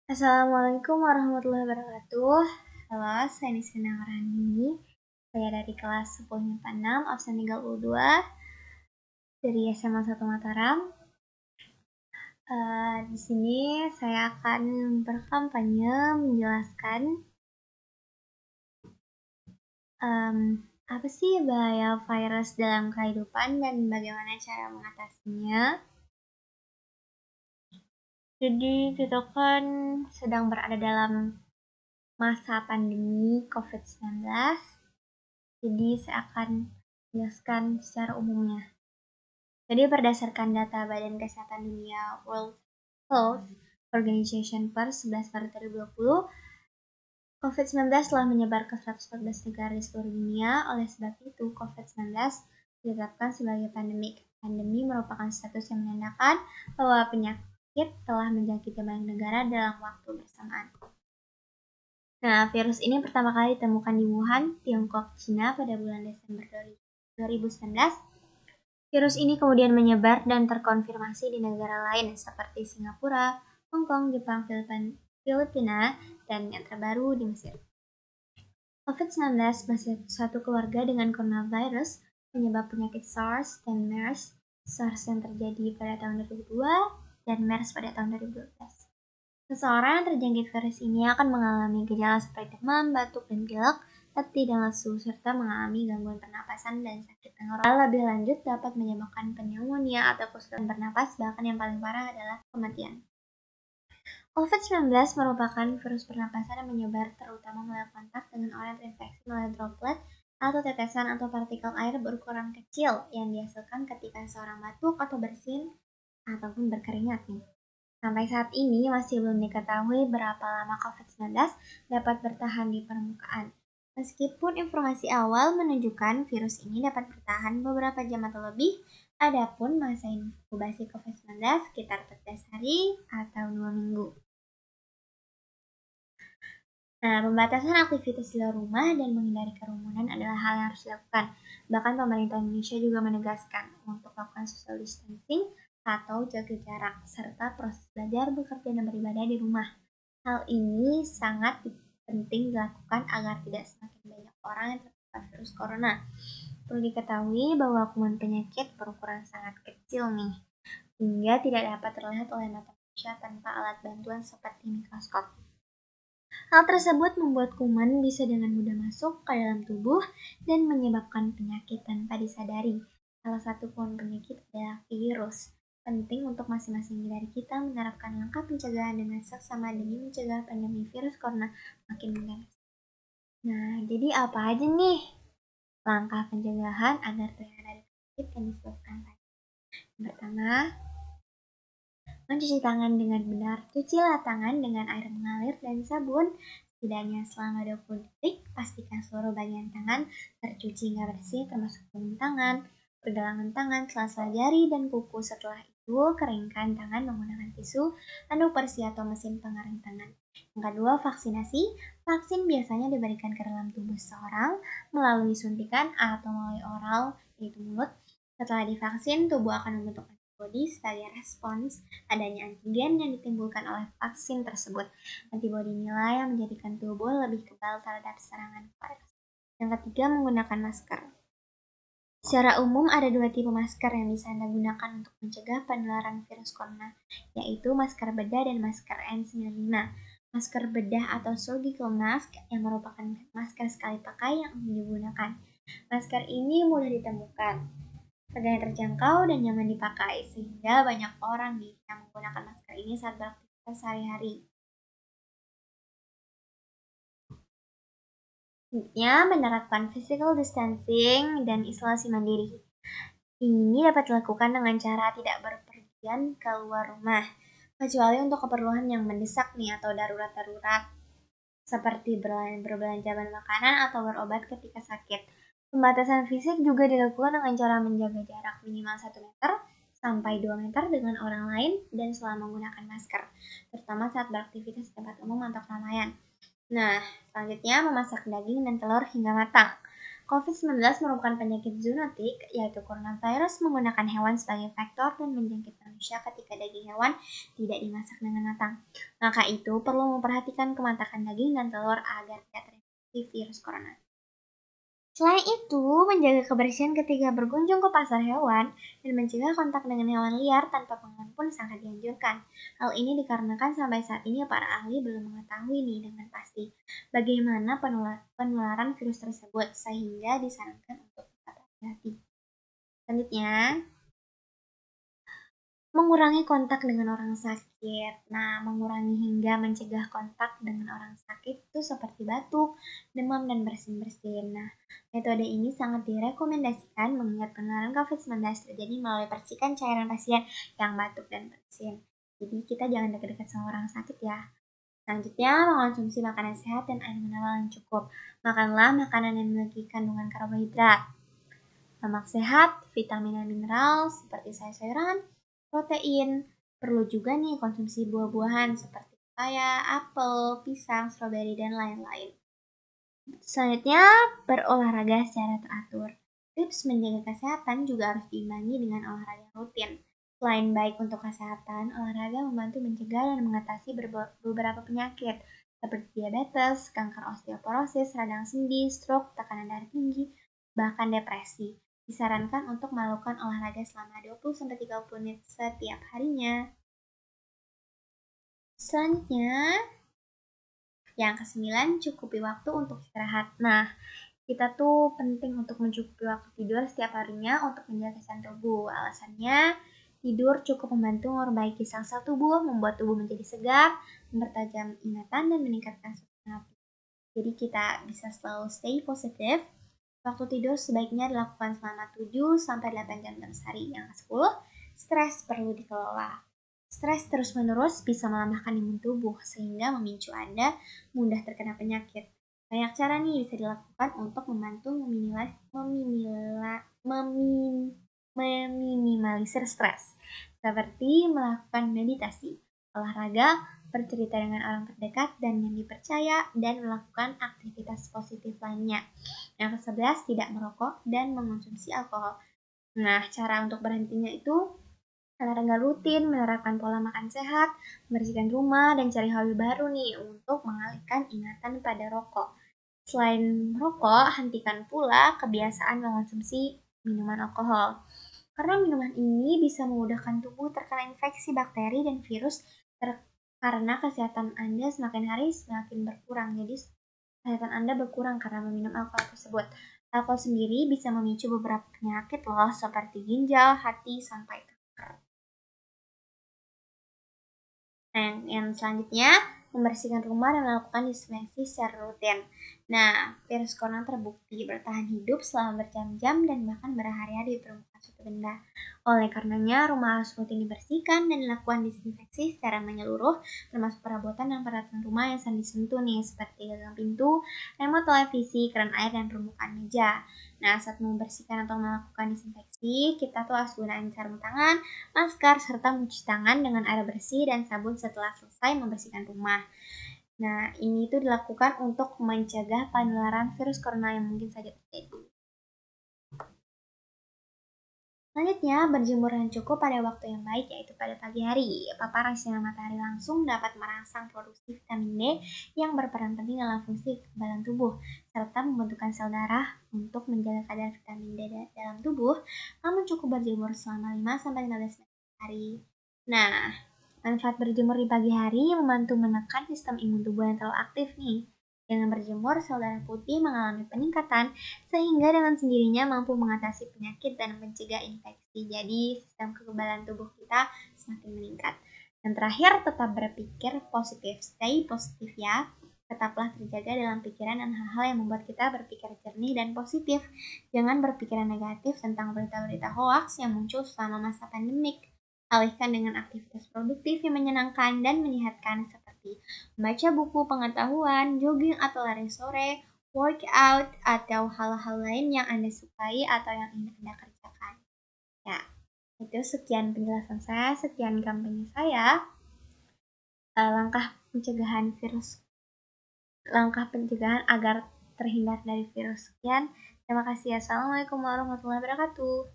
Assalamualaikum warahmatullahi wabarakatuh. Halo, saya Nisrina Marhani. Saya dari kelas 10 MIPA 6, absen 32 dari SMA 1 Mataram. Di sini saya akan berkampanye menjelaskan apa sih bahaya virus dalam kehidupan dan bagaimana cara mengatasinya. Jadi kita kan sedang berada dalam masa pandemi COVID-19. Jadi saya akan jelaskan secara umumnya. Jadi berdasarkan data Badan Kesehatan Dunia World Health Organization per 11 Maret 2020, COVID-19 telah menyebar ke 114 negara di seluruh dunia. Oleh sebab itu, COVID-19 ditetapkan sebagai pandemik. Pandemi merupakan status yang menandakan bahwa penyakit telah menjangkiti banyak negara dalam waktu bersamaan. Nah, virus ini pertama kali ditemukan di Wuhan, Tiongkok, Cina pada bulan Desember 2019. Virus ini kemudian menyebar dan terkonfirmasi di negara lain seperti Singapura, Hong Kong, Jepang, Filipina, dan yang terbaru di Mesir. COVID-19 masih satu keluarga dengan coronavirus, penyebab penyakit SARS dan MERS. SARS yang terjadi pada tahun 2002 dan MERS pada tahun 2012. Seseorang yang terjangkit virus ini akan mengalami gejala seperti demam, batuk, dan pilek, letih dan lesu, serta mengalami gangguan pernapasan dan sakit tenggorokan. Lebih lanjut dapat menyebabkan pneumonia atau kesulitan bernapas, bahkan yang paling parah adalah kematian. COVID-19 merupakan virus pernapasan yang menyebar terutama melalui kontak dengan orang yang terinfeksi melalui droplet atau tetesan atau partikel air berukuran kecil yang dihasilkan ketika seorang batuk atau bersin ataupun berkeringat nih. Sampai saat ini masih belum diketahui berapa lama COVID-19 dapat bertahan di permukaan. Meskipun informasi awal menunjukkan virus ini dapat bertahan beberapa jam atau lebih, adapun masa inkubasi COVID-19 sekitar 14 hari atau 2 minggu. Nah, pembatasan aktivitas di luar rumah dan menghindari kerumunan adalah hal yang harus dilakukan. Bahkan pemerintah Indonesia juga menegaskan untuk melakukan social distancing atau jaga jarak, serta proses belajar, bekerja, dan beribadah di rumah. Hal ini sangat penting dilakukan agar tidak semakin banyak orang yang terpapar virus corona. Perlu diketahui bahwa kuman penyakit berukuran sangat kecil nih, hingga tidak dapat terlihat oleh mata manusia tanpa alat bantuan seperti mikroskop. Hal tersebut membuat kuman bisa dengan mudah masuk ke dalam tubuh dan menyebabkan penyakit tanpa disadari. Salah satu kuman penyakit adalah virus. Penting untuk masing-masing dari kita menerapkan langkah pencegahan dengan seksama demi mencegah pandemi virus corona makin mengganas. Nah, jadi apa aja nih langkah pencegahan agar terhindar dari penyakit yang disebabkan tadi? Yang pertama, mencuci tangan dengan benar. Cucilah tangan dengan air mengalir dan sabun setidaknya selama 20 detik. Pastikan seluruh bagian tangan tercuci hingga bersih, termasuk ujung tangan, pergelangan tangan, sela-sela jari, dan kuku. Setelah itu, keringkan tangan menggunakan tisu, handuk bersih atau mesin pengering tangan. Yang kedua, vaksinasi. Vaksin biasanya diberikan ke dalam tubuh seseorang melalui suntikan atau melalui oral, yaitu mulut. Setelah divaksin, tubuh akan membentuk antibodi sebagai respons adanya antigen yang ditimbulkan oleh vaksin tersebut. Antibodi inilah yang menjadikan tubuh lebih kebal terhadap serangan virus. Yang ketiga, menggunakan masker. Secara umum ada dua tipe masker yang bisa Anda gunakan untuk mencegah penularan virus corona, yaitu masker bedah dan masker N95. Masker bedah atau surgical mask yang merupakan masker sekali pakai yang digunakan. Masker ini mudah ditemukan, harganya terjangkau dan nyaman dipakai, sehingga banyak orang nih yang menggunakan masker ini saat beraktivitas sehari-hari. Selanjutnya, menerapkan physical distancing dan isolasi mandiri. Ini dapat dilakukan dengan cara tidak berpergian keluar rumah, kecuali untuk keperluan yang mendesak nih atau darurat-darurat, seperti berbelanja bahan makanan atau berobat ketika sakit. Pembatasan fisik juga dilakukan dengan cara menjaga jarak minimal 1 meter sampai 2 meter dengan orang lain dan selalu menggunakan masker, terutama saat beraktivitas di tempat umum atau keramaian. Nah, selanjutnya memasak daging dan telur hingga matang. COVID-19 merupakan penyakit zoonotik, yaitu coronavirus menggunakan hewan sebagai vektor dan menjangkit manusia ketika daging hewan tidak dimasak dengan matang. Maka itu perlu memperhatikan kematangan daging dan telur agar tidak terinfeksi virus corona. Selain itu, menjaga kebersihan ketika berkunjung ke pasar hewan dan mencegah kontak dengan hewan liar tanpa pengaman pun sangat dianjurkan. Hal ini dikarenakan sampai saat ini para ahli belum mengetahui nih dengan pasti bagaimana penularan virus tersebut, sehingga disarankan untuk tetap hati-hati. Selanjutnya, mengurangi kontak dengan orang sakit. Nah, mengurangi hingga mencegah kontak dengan orang sakit itu seperti batuk, demam, dan bersin-bersin. Nah, metode ini sangat direkomendasikan mengingat penularan COVID-19 terjadi melalui percikan cairan pasien yang batuk dan bersin. Jadi kita jangan dekat-dekat sama orang sakit ya. Selanjutnya, mengonsumsi makanan sehat dan air mineral yang cukup. Makanlah makanan yang memiliki kandungan karbohidrat, lemak sehat, vitamin dan mineral seperti sayur-sayuran, protein. Perlu juga nih konsumsi buah-buahan seperti pepaya, apel, pisang, stroberi, dan lain-lain. Selanjutnya, berolahraga secara teratur. Tips menjaga kesehatan juga harus diimbangi dengan olahraga rutin. Selain baik untuk kesehatan, olahraga membantu mencegah dan mengatasi beberapa penyakit seperti diabetes, kanker osteoporosis, radang sendi, stroke, tekanan darah tinggi, bahkan depresi. Disarankan untuk melakukan olahraga selama 20-30 menit setiap harinya. Selanjutnya, yang ke-9, cukupi waktu untuk istirahat. Nah, kita tuh penting untuk mencukupi waktu tidur setiap harinya untuk menjaga kesehatan tubuh. Alasannya, tidur cukup membantu memperbaiki sel-sel tubuh, membuat tubuh menjadi segar, mempertajam ingatan, dan meningkatkan suasana hati. Jadi kita bisa selalu stay positif. Waktu tidur sebaiknya dilakukan selama 7-8 jam dalam sehari. Yang ke-10, stres perlu dikelola. Stres terus-menerus bisa melemahkan imun tubuh sehingga memicu Anda mudah terkena penyakit. Banyak cara nih bisa dilakukan untuk membantu meminimalisir stres, seperti melakukan meditasi, olahraga, bercerita dengan orang terdekat dan yang dipercaya, dan melakukan aktivitas positif lainnya. Yang ke-11, tidak merokok dan mengonsumsi alkohol. Nah, cara untuk berhentinya itu olahraga rutin, menerapkan pola makan sehat, membersihkan rumah, dan cari hobi baru nih untuk mengalihkan ingatan pada rokok. Selain merokok, hentikan pula kebiasaan mengonsumsi minuman alkohol. Karena minuman ini bisa memudahkan tubuh terkena infeksi bakteri dan virus karena kesehatan Anda semakin hari semakin berkurang. Jadi kesehatan Anda berkurang karena meminum alkohol tersebut. Alkohol sendiri bisa memicu beberapa penyakit loh, seperti ginjal, hati, sampai kanker. Nah, yang selanjutnya, membersihkan rumah dan melakukan disinfeksi secara rutin. Nah, virus corona terbukti bertahan hidup selama berjam-jam dan bahkan berhari-hari di permukaan suatu benda. Oleh karenanya, rumah harus rutin dibersihkan dan dilakukan disinfeksi secara menyeluruh, termasuk perabotan dan peralatan rumah yang sering disentuh nih, seperti gagang pintu, remote televisi, keran air, dan permukaan meja. Nah, saat membersihkan atau melakukan disinfeksi, kita tuh harus gunakan sarung tangan, masker, serta mencuci tangan dengan air bersih dan sabun setelah selesai membersihkan rumah. Nah, ini tuh dilakukan untuk mencegah penularan virus corona yang mungkin saja terjadi. Selanjutnya, berjemur yang cukup pada waktu yang baik, yaitu pada pagi hari. Paparan sinar matahari langsung dapat merangsang produksi vitamin D yang berperan penting dalam fungsi kekebalan tubuh, serta membentukkan sel darah. Untuk menjaga kadar vitamin D dalam tubuh, kamu cukup berjemur selama 5-15 menit hari. Nah, manfaat berjemur di pagi hari membantu menekan sistem imun tubuh yang terlalu aktif nih. Dengan berjemur, sel darah putih mengalami peningkatan sehingga dengan sendirinya mampu mengatasi penyakit dan mencegah infeksi. Jadi, sistem kekebalan tubuh kita semakin meningkat. Dan terakhir, tetap berpikir positif. Stay positif ya. Tetaplah terjaga dalam pikiran dan hal-hal yang membuat kita berpikir jernih dan positif. Jangan berpikiran negatif tentang berita-berita hoaks yang muncul selama masa pandemik. Alihkan dengan aktivitas produktif yang menyenangkan dan menyehatkan seperti membaca buku pengetahuan, jogging atau lari sore, workout, atau hal-hal lain yang Anda sukai atau yang ingin Anda kerjakan. Ya, itu sekian penjelasan saya, sekian kampanye saya. Langkah pencegahan agar terhindar dari virus. Sekian, Terima kasih. Assalamualaikum warahmatullahi wabarakatuh.